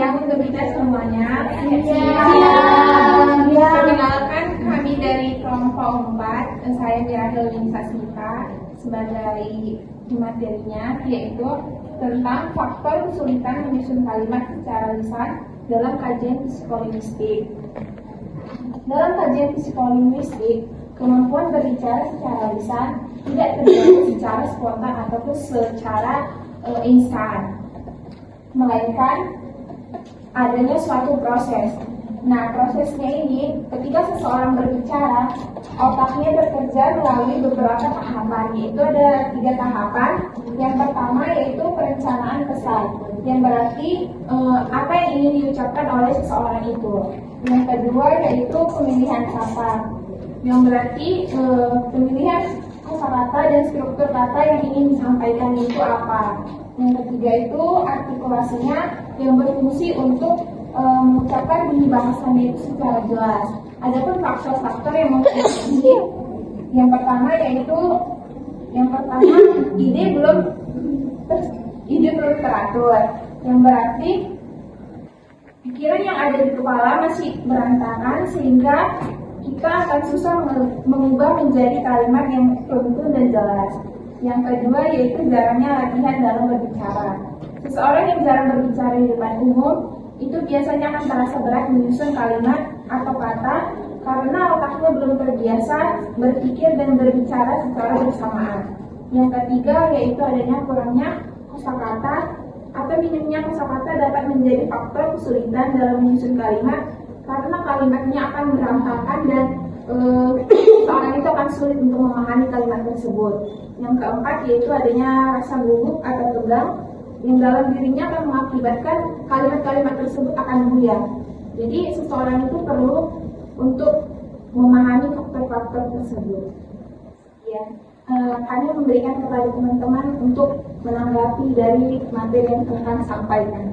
siap untuk kita semuanya. Siap. Perkenalkan, kami dari kelompok 4, saya Mirahel Winsasmita sebagai materinya, yaitu tentang faktor kesulitan menyusun kalimat secara lisan dalam kajian psikolinguistik. Dalam kajian psikolinguistik, kemampuan berbicara secara lisan tidak terjadi secara spontan ataupun secara instan, melainkan adanya suatu proses. Nah, prosesnya ini ketika seseorang berbicara, otaknya bekerja melalui beberapa tahapan, yaitu ada 3 tahapan. Yang pertama yaitu perencanaan pesan, yang berarti apa yang ingin diucapkan oleh seseorang itu. Yang kedua yaitu pemilihan kata, yang berarti pemilihan kosakata dan struktur kata yang ingin disampaikan itu apa. Yang ketiga itu artikulasinya, yang berfungsi untuk mengucapkan di bahasannya itu secara jelas. Adapun faktor-faktor yang mempengaruhi, yang pertama ide belum teratur, yang berarti pikiran yang ada di kepala masih berantakan sehingga kita akan susah mengubah menjadi kalimat yang runtun dan jelas. Yang kedua yaitu jarangnya latihan dalam berbicara. Seseorang yang jarang berbicara di depan umum itu biasanya akan terasa berat menyusun kalimat atau kata karena otaknya belum terbiasa berpikir dan berbicara secara bersamaan. Yang ketiga yaitu adanya kurangnya kosakata atau minimnya kosakata dapat menjadi faktor kesulitan dalam menyusun kalimat karena kalimatnya akan berantakan dan seorang itu akan sulit untuk memahami kalimat tersebut. Yang keempat yaitu adanya rasa gugup atau tegang yang dalam dirinya akan mengakibatkan kalimat-kalimat tersebut akan buyar. Jadi seseorang itu perlu untuk memahami faktor-faktor tersebut. Ya, kami memberikan kepada teman-teman untuk menanggapi dari materi yang akan sampaikan.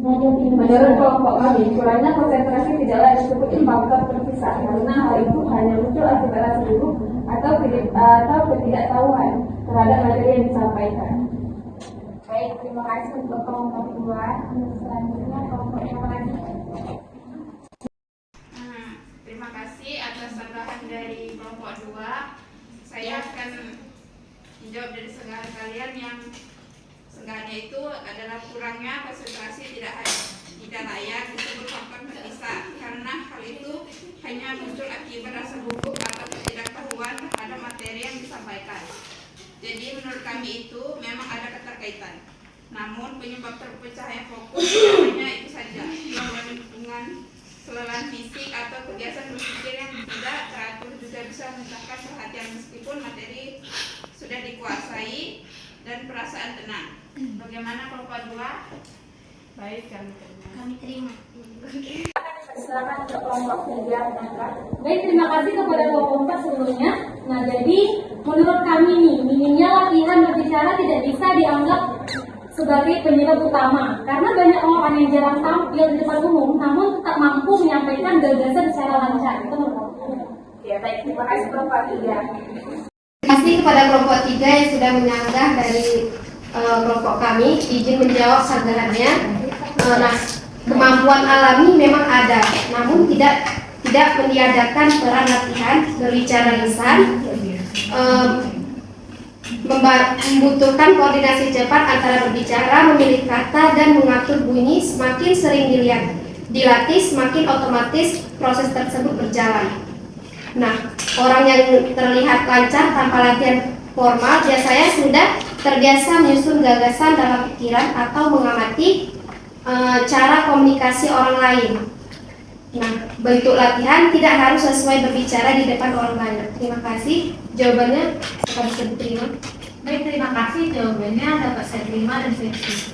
Menurut kelompok kami, kurangnya konsentrasi tidaklah disebut faktor terpisah karena hal itu hanya muncul akibat rasa gugup atau ketidaktahuan terhadap materi yang disampaikan. Baik, terima kasih untuk kelompok 2. Selanjutnya kelompok yang lain. Terima kasih atas tambahan dari kelompok 2. Saya akan menjawab dari senggahan kalian yang senggahannya itu adalah kurangnya konsentrasi tidak layak disebut faktor terpisah karena hal itu hanya muncul akibat rasa gugup atau ketidaktahuan terhadap materi yang disampaikan. Jadi menurut kami itu memang ada keterkaitan. Namun penyebab terpecahnya fokus hanya itu saja, dengan kelelahan fisik atau kebiasaan berpikir yang tidak teratur juga bisa memecahkan perhatian meskipun materi sudah dikuasai dan perasaan tenang. Bagaimana kelompok 2? Baik, kami terima. Silakan untuk kelompok 3. Baik, terima kasih kepada kelompok 4 sebelumnya. Nah, jadi menurut kami nih, minimnya latihan berbicara tidak bisa dianggap sebagai penyebab utama karena banyak orang yang jarang tampil di depan umum namun tetap mampu menyampaikan gagasan secara lancar. Itu menurut aku. Ya, baik, terima kasih kelompok 3. Terima kasih kepada kelompok 3 yang sudah menyanggah dari kelompok kami. Izin menjawab sanggahannya. Nah, kemampuan alami memang ada, namun tidak meniadakan peran latihan berbicara lisan. Membutuhkan koordinasi cepat antara berbicara, memilih kata, dan mengatur bunyi. Semakin sering dilatih, semakin otomatis proses tersebut berjalan. Nah, orang yang terlihat lancar tanpa latihan formal biasanya sudah terbiasa menyusun gagasan dalam pikiran atau mengamati cara komunikasi orang lain. Nah, bentuk latihan tidak harus sesuai berbicara di depan orang banyak. Terima kasih. Jawabannya dapat saya terima. Baik, terima kasih. Jawabannya dapat saya terima dan saya terima.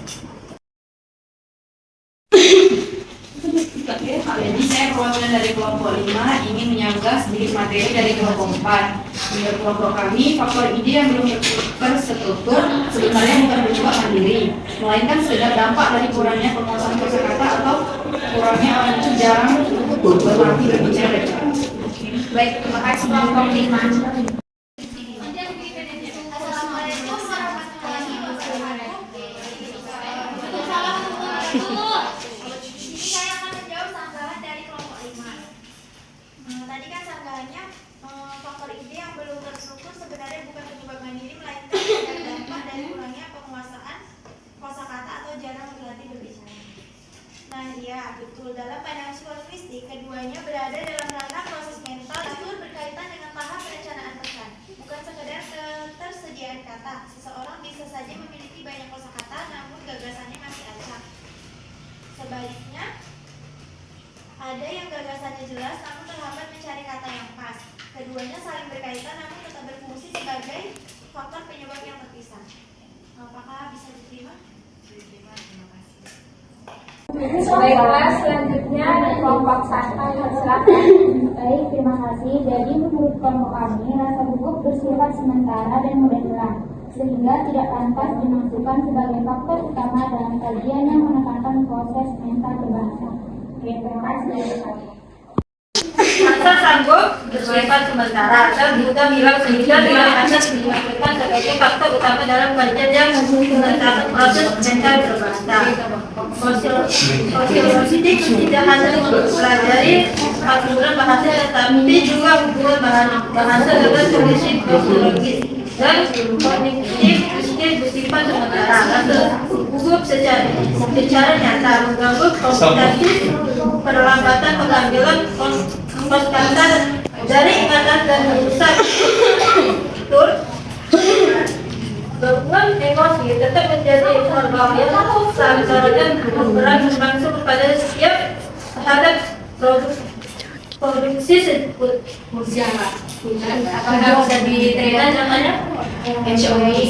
Jadi saya perwakilan dari kelompok 5 ingin menyanggah sedikit materi dari kelompok 4. Menurut kelompok kami, faktor ide yang belum terstruktur sebenarnya bukan penyebab mandiri, melainkan sekedar dampak dari kurangnya penguasaan kosakata atau kurangnya orang itu jarang berlatih berbicara. Baik, terima kasih kelompok 5. Assalamualaikum warahmatullahi wabarakatuh. Di sini saya akan menjawab sanggahan dari kelompok 5. Tadi kan sanggahannya faktor ide yang belum terstruktur sebenarnya bukan penyebab mandiri, melainkan ada dampak dari kurangnya penguasaan kosakata atau jarang berlatih berbicara. Nah, iya, betul. Dalam pandangan psikolinguistik, keduanya berada dalam ranah proses mental yang berkaitan dengan tahap perencanaan pesan, bukan sekedar ketersediaan kata. Seseorang bisa saja memiliki banyak kosakata, namun gagasannya masih acak. Sebaliknya, ada yang gagasannya jelas, namun terhambat mencari kata yang pas. Keduanya saling berkaitan, namun tetap berfungsi sebagai faktor penyebab yang terpisah. Apakah bisa diterima? Diterima, terima kasih. Baiklah, selanjutnya kelompok 1, silakan. Baik, terima kasih. Jadi menurut kelompok kami, rasa gugup bersifat sementara dan mudah hilang, sehingga tidak pantas dimasukkan sebagai faktor utama dalam kajian yang menekankan proses mental berbahasa. Oke, terima kasih. Rasa sanggup bersifat sementara atau juga hilang sehingga tidak pantas dimasukkan sebagai faktor utama dalam kajian yang menekankan proses mental berbahasa. Sosiologi tidak hanya mempelajari aturan bahasa, tetapi juga hubungan bahasa dengan kondisi sosiologis dan kognitif bersifat sementara. Rasa gugup secara nyata mengganggu komunikasi, perlambatan pengambilan kosakata dari ingatan dan merusak struktur. Gabungan emosi tetap menjadi hal yang seharusnya berperan langsung pada setiap terhadap produksi tersebut. Apakah bisa diterima namanya? HOA.